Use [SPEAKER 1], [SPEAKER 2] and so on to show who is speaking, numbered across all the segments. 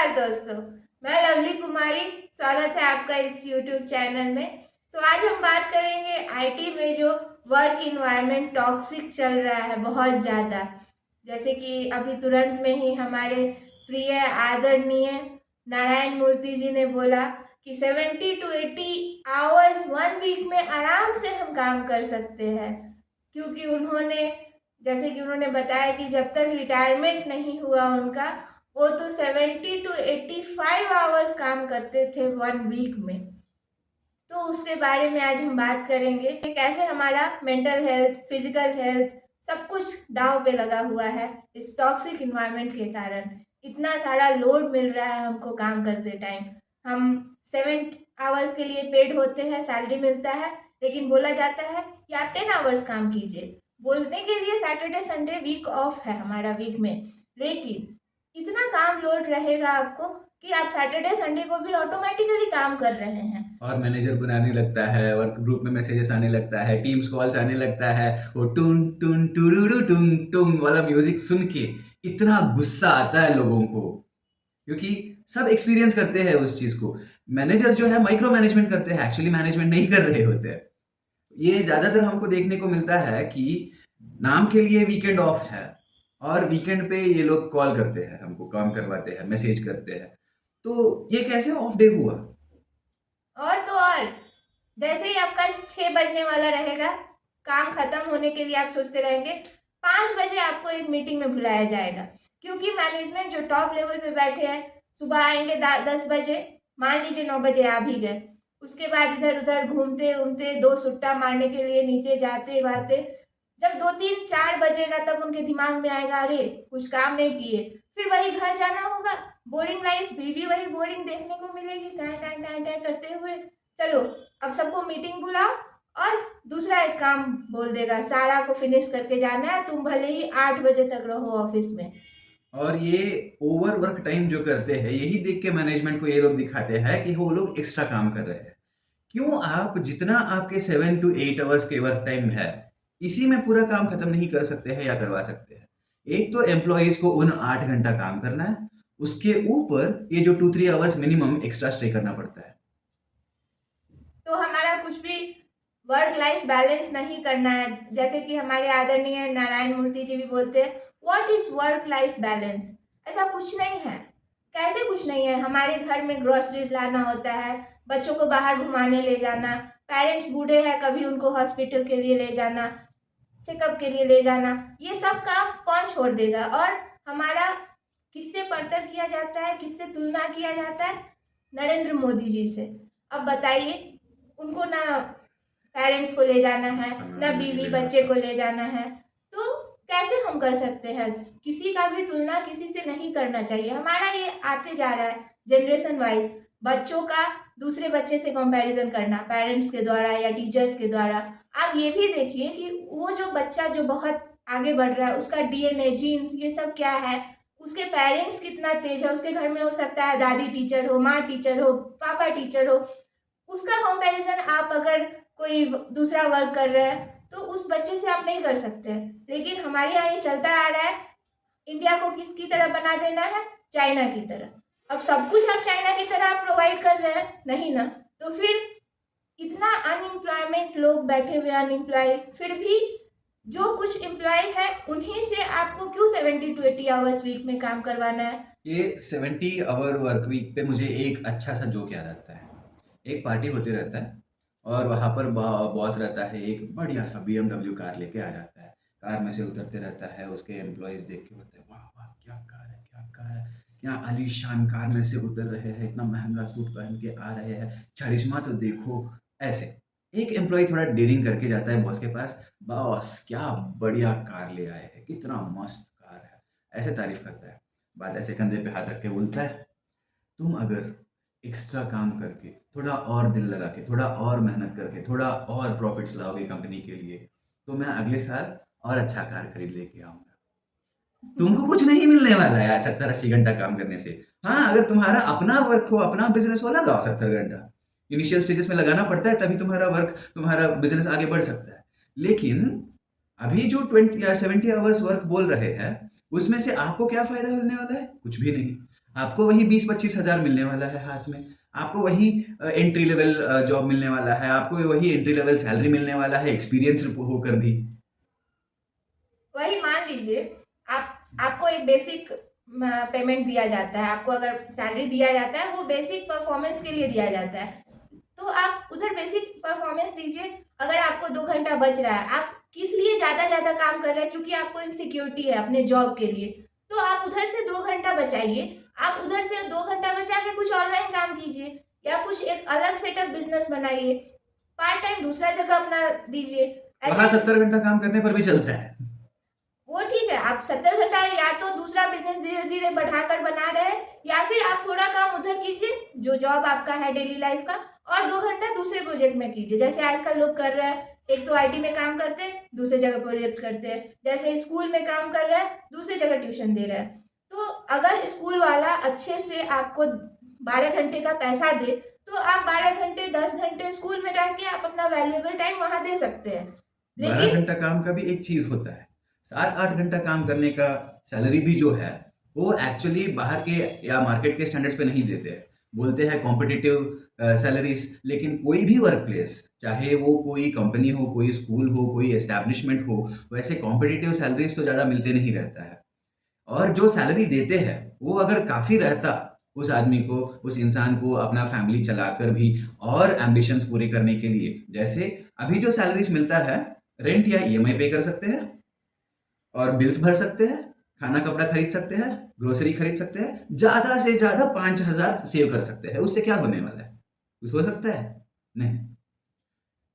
[SPEAKER 1] नमस्कार दोस्तों, मैं लवली कुमारी। स्वागत है आपका इस YouTube चैनल में। आज हम बात करेंगे आईटी में जो वर्क इन्वायरमेंट टॉक्सिक चल रहा है बहुत ज़्यादा। जैसे कि अभी तुरंत में ही हमारे प्रिय आदरणीय नारायण मूर्ति जी ने बोला कि 70 to 80 आवर्स 1 वीक में आराम से हम काम कर सकते हैं, क्योंकि उन्होंने जैसे कि उन्होंने बताया कि जब तक रिटायरमेंट नहीं हुआ उनका, वो तो 70 to 85 आवर्स काम करते थे 1 वीक में। तो उसके बारे में आज हम बात करेंगे कि कैसे हमारा मेंटल हेल्थ, फिजिकल हेल्थ सब कुछ दांव पे लगा हुआ है इस टॉक्सिक इन्वायरमेंट के कारण। इतना सारा लोड मिल रहा है हमको काम करते टाइम। हम 7 आवर्स के लिए पेड होते हैं, सैलरी मिलता है, लेकिन बोला जाता है कि आप 10 आवर्स काम कीजिए। बोलने के लिए सैटरडे संडे वीक ऑफ है हमारा वीक में, लेकिन इतना काम लोड रहेगा आपको कि आप सैटरडे संडे को भी ऑटोमेटिकली काम कर रहे हैं।
[SPEAKER 2] और मैनेजर बुलाने लगता है, वर्क ग्रुप में मैसेजेस आने लगता है, टीम्स कॉल्स आने लगता है, वो टुन टुन टुडुडु टुन टुन वाला म्यूजिक सुन के इतना गुस्सा आता है लोगों को, क्योंकि सब एक्सपीरियंस करते हैं उस चीज को। मैनेजर जो है माइक्रो मैनेजमेंट करते हैं, एक्चुअली मैनेजमेंट नहीं कर रहे होते हैं। ये ज्यादातर हमको देखने को मिलता है कि नाम के लिए वीकेंड ऑफ है और वीकेंड पे ये लोग कॉल करते हैं, हमको काम करवाते हैं, मैसेज करते हैं। तो ये कैसे ऑफ डे हुआ?
[SPEAKER 1] और तो और, जैसे ही आपका 6 बजने वाला रहेगा, काम खत्म होने के लिए आप सोचते रहेंगे, 5 बजे आपको एक मीटिंग में बुलाया जाएगा, क्योंकि मैनेजमेंट जो टॉप लेवल पे बैठे हैं सुबह आएंगे 10 बजे, मान लीजिए 9 बजे आ भी गए, उसके बाद इधर उधर घूमते घूमते 2 सुट्टा मारने के लिए नीचे जाते बाते, जब 2 3 4 बजेगा तब उनके दिमाग में आएगा अरे कुछ काम नहीं किए, फिर वही घर जाना होगा, बोरिंग लाइफ, बीवी वही बोरिंग देखने को मिलेगी, काय काय काय काय करते हुए। चलो, अब सबको मीटिंग बुलाओ और दूसरा एक काम बोल देगा, सारा को फिनिश करके जाना है, तुम भले ही 8 बजे तक रहो ऑफिस में।
[SPEAKER 2] और ये ओवर वर्क टाइम जो करते हैं, यही देख के मैनेजमेंट को ये लोग दिखाते हैं कि वो लोग एक्स्ट्रा काम कर रहे हैं। क्यों आप जितना आपके 7 to 8 आवर्स के वर्क टाइम है, इसी में पूरा काम खत्म नहीं कर सकते हैं या करवा सकते हैं? एक तो एम्प्लॉयज को उन 8 घंटा काम करना है, उसके ऊपर ये जो 2 3 आवर्स मिनिमम एक्स्ट्रा स्टे करना पड़ता है।
[SPEAKER 1] तो हमारा कुछ भी वर्क लाइफ बैलेंस नहीं करना है। जैसे कि हमारे आदरणीय नारायण मूर्ति जी भी बोलते हैं, what is work life balance? ऐसा कुछ नहीं है। कैसे कुछ नहीं है? हमारे घर में ग्रोसरीज लाना होता है, बच्चों को बाहर घुमाने ले जाना, पेरेंट्स बूढ़े हैं कभी उनको हॉस्पिटल के लिए ले जाना, चेकअप के लिए ले जाना, ये सब काम कौन छोड़ देगा? और हमारा किससे परतर किया जाता है, किससे तुलना किया जाता है? नरेंद्र मोदी जी से। अब बताइए, उनको ना पेरेंट्स को ले जाना है, ना बीवी बच्चे को ले जाना है, तो कैसे हम कर सकते हैं? किसी का भी तुलना किसी से नहीं करना चाहिए। हमारा ये आते जा रहा है जनरेशन वाइज, बच्चों का दूसरे बच्चे से कंपैरिजन करना पेरेंट्स के द्वारा या टीचर्स के द्वारा। आप ये भी देखिए कि वो जो बच्चा जो बहुत आगे बढ़ रहा है, उसका डीएनए, जीन्स, ये सब क्या है, उसके पेरेंट्स कितना तेज है, उसके घर में हो सकता है दादी टीचर हो, माँ टीचर हो, पापा टीचर हो, उसका कंपैरिजन आप अगर कोई दूसरा वर्क कर रहा है तो उस बच्चे से आप नहीं कर सकते। लेकिन हमारे यहाँ ये चलता आ रहा है, इंडिया को किसकी तरह बना देना है? चाइना की तरह। अब सब कुछ आप चाइना की तरह आप प्रोवाइड कर रहे हैं, नहीं ना? तो फिर इतना अनएम्प्लॉयमेंट, लोग बैठे हुए अनएम्प्लॉय, फिर भी जो कुछ एम्प्लॉय है उन्हीं से आपको क्यों 70 to 80 आवर्स वीक में काम करवाना है?
[SPEAKER 2] ये 70 आवर वर्क वीक पे मुझे एक अच्छा सा जोक याद आता है। एक पार्टी होते रहता है और वहाँ पर बॉस रहता है, एक बढ़िया सा BMW कार लेके आ जाता है। कार में से उतरते रहता है, उसके एम्प्लॉयज देख के बोलते हैं वाह वाह क्या कार है, क्या कार है, क्या आलीशान कार में से उतर रहे हैं, इतना महंगा सूट पहन के आ रहे हैं, छरिश्मा तो देखो। ऐसे एक एम्प्लॉय थोड़ा डेयरिंग करके जाता है बॉस के पास, बॉस क्या बढ़िया कार ले आए हैं, कितना मस्त कार है, ऐसे तारीफ करता है। बाद ऐसे कंधे पे हाथ रख के बोलता है, तुम अगर एक्स्ट्रा काम करके, थोड़ा और दिल लगा के, थोड़ा और मेहनत करके, थोड़ा और प्रॉफिट्स लाओगे कंपनी के लिए, तो मैं अगले साल और अच्छा कार खरीद लेके आऊँगा। तुमको कुछ नहीं मिलने वाला है यार 70 80 घंटा काम करने से। हाँ, अगर तुम्हारा अपना वर्क हो, अपना बिज़नेस हो, लगाओ 70 घंटा। इनिशियल स्टेजेस में लगाना पड़ता है, तभी तुम्हारा वर्क, तुम्हारा बिज़नेस आगे बढ़ सकता है। लेकिन अभी जो 20 या 70 आवर्स वर्क बोल रहे हैं, उसमें से आपको क्या फ़ायदा मिलने वाला है? कुछ भी नहीं। आपको वही 20-25 हज़ार मिलने वाला है हाथ में। आपको वही एंट्री लेवल जॉब मिलने वाला है, आपको वही एंट्री लेवल सैलरी मिलने वाला है एक्सपीरियंस होकर भी।
[SPEAKER 1] वही मान लीजिए, आपको एक बेसिक पेमेंट दिया जाता है, आपको अगर सैलरी दिया जाता है वो बेसिक परफॉर्मेंस के लिए दिया जाता है, तो आप उधर बेसिक परफॉर्मेंस दीजिए। अगर आपको 2 घंटा बच रहा है, आप किस लिए ज़्यादा ज़्यादा काम कर रहे हैं, क्योंकि आपको इनसिक्योरिटी है अपने जॉब के लिए, तो आप उधर से 2 घंटा बचाइए। आप उधर से 2 घंटा बचा के कुछ ऑनलाइन काम कीजिए, या कुछ एक अलग सेटअप बिजनेस बनाइए, पार्ट टाइम दूसरा जगह अपना दीजिए।
[SPEAKER 2] वहाँ
[SPEAKER 1] ऐसे
[SPEAKER 2] 70 घंटा काम करने पर भी चलता है।
[SPEAKER 1] वो ठीक है, आप 70 घंटा या तो दूसरा बिजनेस धीरे धीरे बढ़ाकर बना रहे हैं, या फिर आप थोड़ा काम उधर कीजिए जो जॉब आपका है डेली लाइफ का, और 2 घंटा दूसरे प्रोजेक्ट में कीजिए। जैसे आजकल लोग कर रहे हैं, एक तो आईटी में काम करते हैं, दूसरी जगह प्रोजेक्ट करते हैं। जैसे स्कूल में काम कर रहे हैं, दूसरी जगह ट्यूशन दे रहे हैं। तो अगर स्कूल वाला अच्छे से आपको 12 घंटे का पैसा दे, तो आप 12 घंटे 10 घंटे स्कूल में रह के आप अपना वैल्यूएबल टाइम वहां दे सकते हैं।
[SPEAKER 2] 12
[SPEAKER 1] लेकिन
[SPEAKER 2] घंटा काम का भी एक चीज़ होता है। 7-8 घंटा काम करने का सैलरी भी जो है, वो एक्चुअली बाहर के या मार्केट के स्टैंडर्ड्स पे नहीं देते हैं। बोलते हैं कॉम्पिटिटिव सैलरीज़, लेकिन कोई भी वर्क प्लेस, चाहे वो कोई कंपनी हो, कोई स्कूल हो, कोई एस्टेब्लिशमेंट हो, वैसे कॉम्पिटिटिव सैलरीज़ तो ज़्यादा मिलते नहीं रहता है। और जो सैलरी देते हैं, वो अगर काफ़ी रहता उस आदमी को, उस इंसान को अपना फैमिली चलाकर भी और एम्बिशंस पूरे करने के लिए, जैसे अभी जो सैलरीज़ मिलता है, रेंट या ईएमआई पे कर सकते हैं और बिल्स भर सकते हैं, खाना कपड़ा खरीद सकते हैं, ग्रोसरी खरीद सकते हैं, ज़्यादा से ज़्यादा 5,000 सेव कर सकते हैं। उससे क्या होने वाला है? कुछ हो सकता है? नहीं।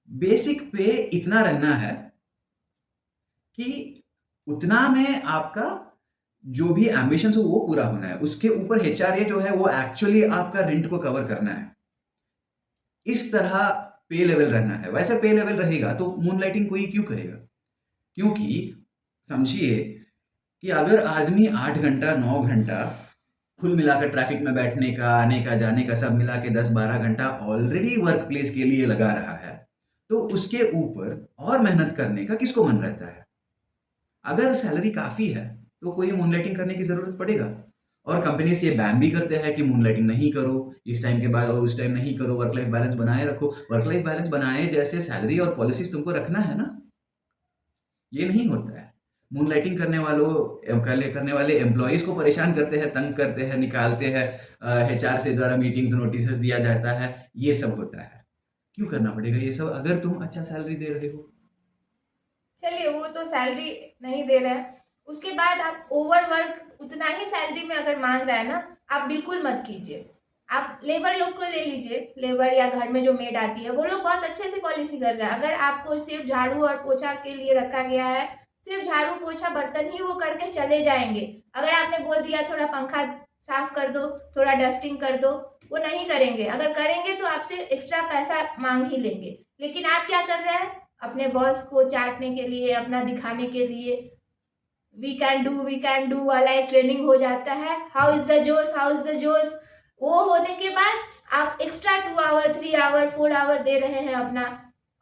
[SPEAKER 2] बेसिक पे इतना रहना है कि उतना में आपका जो भी एम्बिशंस हो वो पूरा होना है। उसके ऊपर एचआरए जो है वो एक्चुअली आपका रेंट को कवर करना है। इस तरह पे लेवल रहना है। वैसे पे लेवल रहेगा तो मूनलाइटिंग कोई क्यों करेगा? क्योंकि समझिए कि अगर आदमी 8 घंटा 9 घंटा कुल मिलाकर ट्रैफिक में बैठने का, आने का, जाने का सब मिला के 10-12 घंटा ऑलरेडी वर्क प्लेस के लिए लगा रहा है, तो उसके ऊपर और मेहनत करने का किसको मन रहता है? अगर सैलरी काफ़ी है, तो कोई मूनलाइटिंग करने की ज़रूरत पड़ेगा। और कंपनीज़ ये बैन भी करते हैं कि मूनलाइटिंग नहीं करो, इस टाइम के बाद और उस टाइम नहीं करो, वर्क लाइफ बैलेंस बनाए रखो। वर्क लाइफ बैलेंस बनाए जैसे सैलरी और पॉलिसीज़ तुमको रखना है ना, ये नहीं होता है। मूनलाइटिंग करने वाले एम्प्लॉइज़ को परेशान करते हैं, तंग करते हैं, निकालते हैं, एचआर से द्वारा मीटिंग्स, नोटिसेस दिया जाता है, ये सब होता है। क्यों करना पड़ेगा ये सब अगर तुम अच्छा सैलरी दे रहे हो?
[SPEAKER 1] चलिए, वो तो सैलरी नहीं दे रहे हैं, उसके बाद आप ओवरवर्क उतना ही सैलरी में अगर मांग रहा है ना, आप बिल्कुल मत कीजिए। आप लेबर लोग को ले लीजिए, लेबर या घर में जो मेड आती है, वो लोग बहुत अच्छे से पॉलिसी कर रहे हैं। अगर आपको सिर्फ झाड़ू और पोछा के लिए रखा गया है, सिर्फ झाड़ू पोछा बर्तन ही वो करके चले जाएंगे। अगर आपने बोल दिया थोड़ा पंखा साफ कर दो, थोड़ा डस्टिंग कर दो, वो नहीं करेंगे। अगर करेंगे तो आपसे एक्स्ट्रा पैसा मांग ही लेंगे। लेकिन आप क्या कर रहे हैं, अपने बॉस को चाटने के लिए, अपना दिखाने के लिए वी कैन डू वाला एक ट्रेनिंग हो जाता है, हाउ इज द जोश, हाउ इज द जोश। वो होने के बाद आप एक्स्ट्रा 2 आवर 3 आवर 4 आवर दे रहे हैं अपना,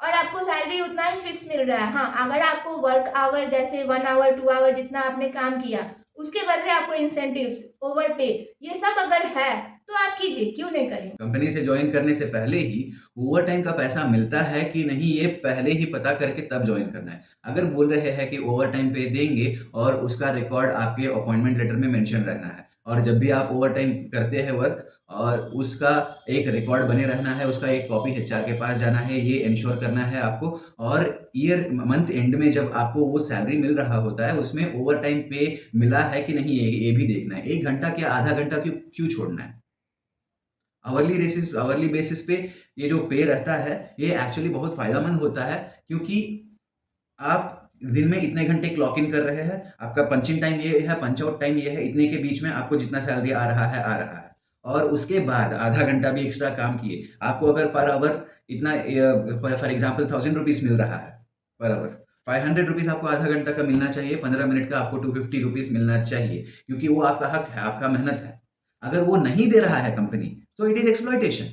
[SPEAKER 1] और आपको सैलरी उतना ही फिक्स मिल रहा है। हाँ, अगर आपको वर्क आवर जैसे 1 आवर 2 आवर जितना आपने काम किया, उसके बदले आपको इंसेंटिव्स, ओवर पे, ये सब अगर है तो आप कीजिए, क्यों नहीं करेंगे।
[SPEAKER 2] कंपनी से ज्वाइन करने से पहले ही ओवर टाइम का पैसा मिलता है कि नहीं ये पहले ही पता करके तब ज्वाइन करना है। अगर बोल रहे हैं कि ओवर टाइम पे देंगे और उसका रिकॉर्ड आपके अपॉइंटमेंट लेटर में मेंशन रहना है, और जब भी आप ओवर टाइम करते हैं वर्क और उसका एक रिकॉर्ड बने रहना है, उसका एक कॉपी एचआर के पास जाना है, ये इंश्योर करना है आपको। और ईयर मंथ एंड में जब आपको वो सैलरी मिल रहा होता है उसमें ओवर टाइम पे मिला है कि नहीं ये भी देखना है। 1 घंटा क्या आधा घंटा क्यों क्यों छोड़ना है? आवरली बेसिस पे ये जो पे रहता है, ये एक्चुअली बहुत फ़ायदेमंद होता है, क्योंकि आप दिन में इतने घंटे क्लॉक इन कर रहे हैं, आपका पंच इन टाइम ये है, पंच आउट टाइम ये है, इतने के बीच में आपको जितना सैलरी आ रहा है, आ रहा है। और उसके बाद आधा घंटा भी एक्स्ट्रा काम किए, आपको अगर पर आवर इतना फॉर एग्ज़ाम्पल ₹1000 मिल रहा है पर आवर, ₹500 आपको आधा घंटा का मिलना चाहिए, 15 मिनट का आपको ₹250 मिलना चाहिए, क्योंकि वो आपका हक है, आपका मेहनत है। अगर वो नहीं दे रहा है कंपनी, तो इट इज़ एक्सप्लॉइटेशन।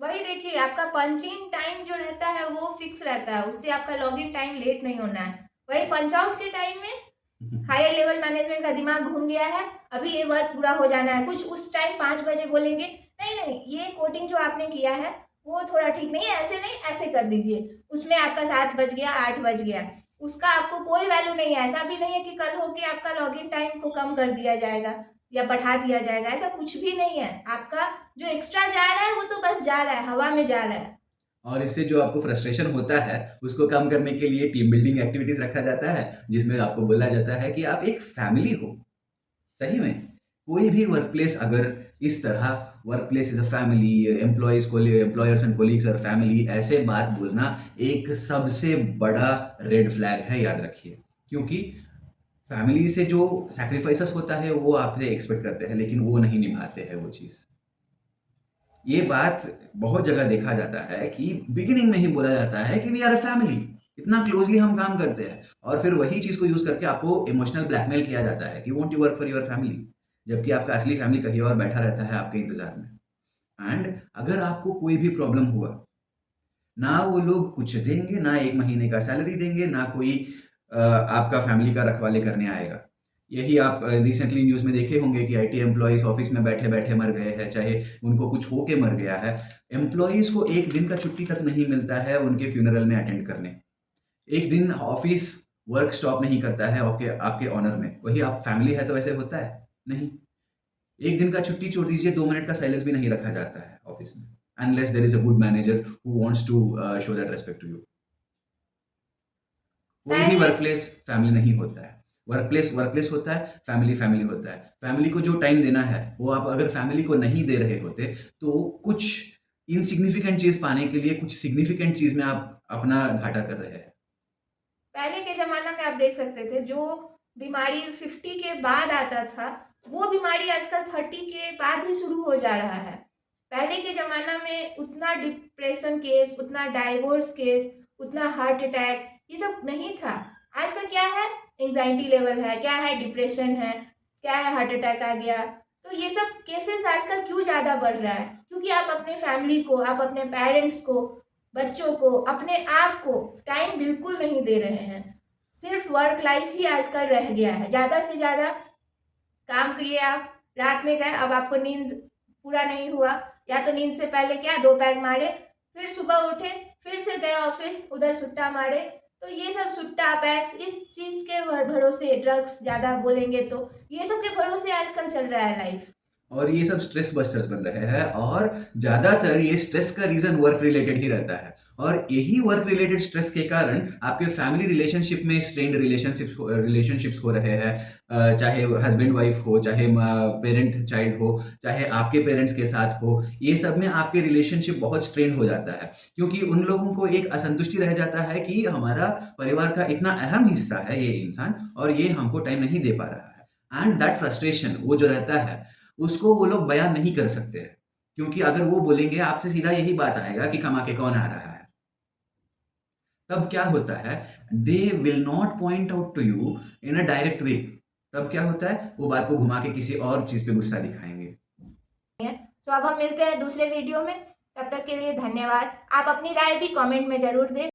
[SPEAKER 1] वही देखिए, आपका पंचिंग टाइम जो रहता है वो फिक्स रहता है, उससे आपका लॉगिन टाइम लेट नहीं होना है। वही पंच आउट के टाइम में हायर लेवल मैनेजमेंट का दिमाग घूम गया है, अभी ये वर्क पूरा हो जाना है, कुछ उस टाइम 5 बजे बोलेंगे, नहीं, नहीं, ये कोटिंग जो आपने किया है, वो थोड़ा ठीक नहीं है, ऐसे नहीं, ऐसे कर दीजिए। उसमें आपका 7 बज गया, 8 बज गया, उसका आपको कोई वैल्यू नहीं है। ऐसा भी नहीं है कि कल हो के आपका लॉगिन टाइम को कम कर दिया जाएगा या बढ़ा दिया जाएगा, ऐसा कुछ भी नहीं है। आपका जो एक्स्ट्रा जा रहा है, वो तो बस जा रहा है, हवा में जा रहा है।
[SPEAKER 2] और इससे जो आपको फ्रस्ट्रेशन होता है, उसको कम करने के लिए टीम बिल्डिंग एक्टिविटीज़ रखा जाता है, जिसमें आपको बोला जाता है कि आप एक फैमिली हो। सही में, कोई भी वर्कप्लेस अगर इस तरह workplace is a family, employees को employers and colleagues are family, ऐसे बात बोलना एक सबसे बड़ा रेड फ्लैग है, याद रखिए। क्योंकि फैमिली से जो सैक्रिफाइसेस होता है, वो आपसे एक्सपेक्ट करते हैं, लेकिन वो नहीं निभाते हैं वो चीज़। ये बात बहुत जगह देखा जाता है कि बिगिनिंग में ही बोला जाता है कि वी आर अ फैमिली, इतना क्लोजली हम काम करते हैं, और फिर वही चीज़ को यूज़ करके आपको इमोशनल ब्लैकमेल किया जाता है कि won't you work for your family, जबकि आपका असली फैमिली कहीं और बैठा रहता है आपके इंतज़ार में। एंड अगर आपको कोई भी प्रॉब्लम हुआ, ना वो लोग कुछ देंगे, ना 1 महीने का सैलरी देंगे, ना कोई आपका फैमिली का रखवाले करने आएगा। यही आप रिसेंटली न्यूज़ में देखे होंगे कि आईटी एम्प्लॉइज़ ऑफ़िस में बैठे-बैठे मर गए हैं, चाहे उनको कुछ हो के मर गया है। एम्प्लॉइज़ को 1 दिन का छुट्टी तक नहीं मिलता है उनके फ्यूनरल में अटेंड करने। 1 दिन ऑफ़िस वर्क स्टॉप नहीं करता है आपके आपके ऑनर में। वही आप फैमिली है तो ऐसे होता है? नहीं। 1 दिन का छुट्टी छोड़ दीजिए, 2 मिनट का साइलेंस भी नहीं रखा जाता है ऑफ़िस में, unless there is a good manager who wants to show that respect to you. कोई भी
[SPEAKER 1] पहले
[SPEAKER 2] वर्कप्लेस फैमिली नहीं होता है। वर्कप्लेस वर्कप्लेस होता है, फैमिली फैमिली होता है। फैमिली को जो टाइम देना है, वो आप अगर फैमिली को नहीं दे रहे होते, तो कुछ इनसिग्निफिकेंट चीज़ पाने के लिए कुछ सिग्निफिकेंट चीज़ में आप अपना घाटा कर रहे हैं।
[SPEAKER 1] पहले के ज़माना में आप देख सकते थे, जो बीमारी 50 के बाद आता था, वो बीमारी आजकल 30 के बाद ही शुरू हो जा रहा है। पहले के ज़माना में उतना डिप्रेशन केस, उतना डाइवोर्स केस, उतना हार्ट अटैक, ये सब नहीं था। आजकल क्या है? एंग्ज़ायटी लेवल है, क्या है? डिप्रेशन है, क्या है? हार्ट अटैक आ गया। तो ये सब केसेस आजकल क्यों ज़्यादा बढ़ रहा है? क्योंकि आप अपने फैमिली को, आप अपने पेरेंट्स को, बच्चों को, अपने आप को टाइम बिल्कुल नहीं दे रहे हैं। सिर्फ वर्क लाइफ ही आजकल रह गया है। ज़्यादा से ज़्यादा काम किए आप, रात में गए, अब आपको नींद पूरा नहीं हुआ, या तो नींद से पहले क्या 2 पैग मारे, फिर सुबह उठे, फिर से गए ऑफिस, उधर सुट्टा मारे। तो ये सब सुट्टा, पैक्स, इस चीज़ के भरोसे, ड्रग्स ज़्यादा बोलेंगे तो, ये सब के भरोसे आजकल चल रहा है लाइफ।
[SPEAKER 2] और ये सब स्ट्रेस बस्टर्स बन रहे हैं, और ज़्यादातर ये स्ट्रेस का रीज़न वर्क रिलेटेड ही रहता है, और यही वर्क रिलेटेड स्ट्रेस के कारण आपके फैमिली रिलेशनशिप में स्ट्रेन्ड रिलेशनशिप्स हो रहे हैं। चाहे हस्बैंड वाइफ हो, चाहे पेरेंट चाइल्ड हो, चाहे आपके पेरेंट्स के साथ हो, ये सब में आपके रिलेशनशिप बहुत स्ट्रेन हो जाता है, क्योंकि उन लोगों को एक असंतुष्टि रह जाता है कि हमारा परिवार का इतना अहम हिस्सा है ये इंसान, और ये हमको टाइम नहीं दे पा रहा है। एंड दैट फ्रस्ट्रेशन वो जो रहता है, उसको वो लोग बयान नहीं कर सकते हैं, क्योंकि अगर वो बोलेंगे, आपसे सीधा यही बात आएगा कि कमा के कौन आ रहा है। तब क्या होता है, they will not point out to you in a direct way. तब क्या होता है, वो बात को घुमा के किसी और चीज़ पे गुस्सा दिखाएँगे।
[SPEAKER 1] तो अब हम मिलते हैं दूसरे वीडियो में, तब तक के लिए धन्यवाद। आप अपनी राय भी कमेंट में ज़रूर दें।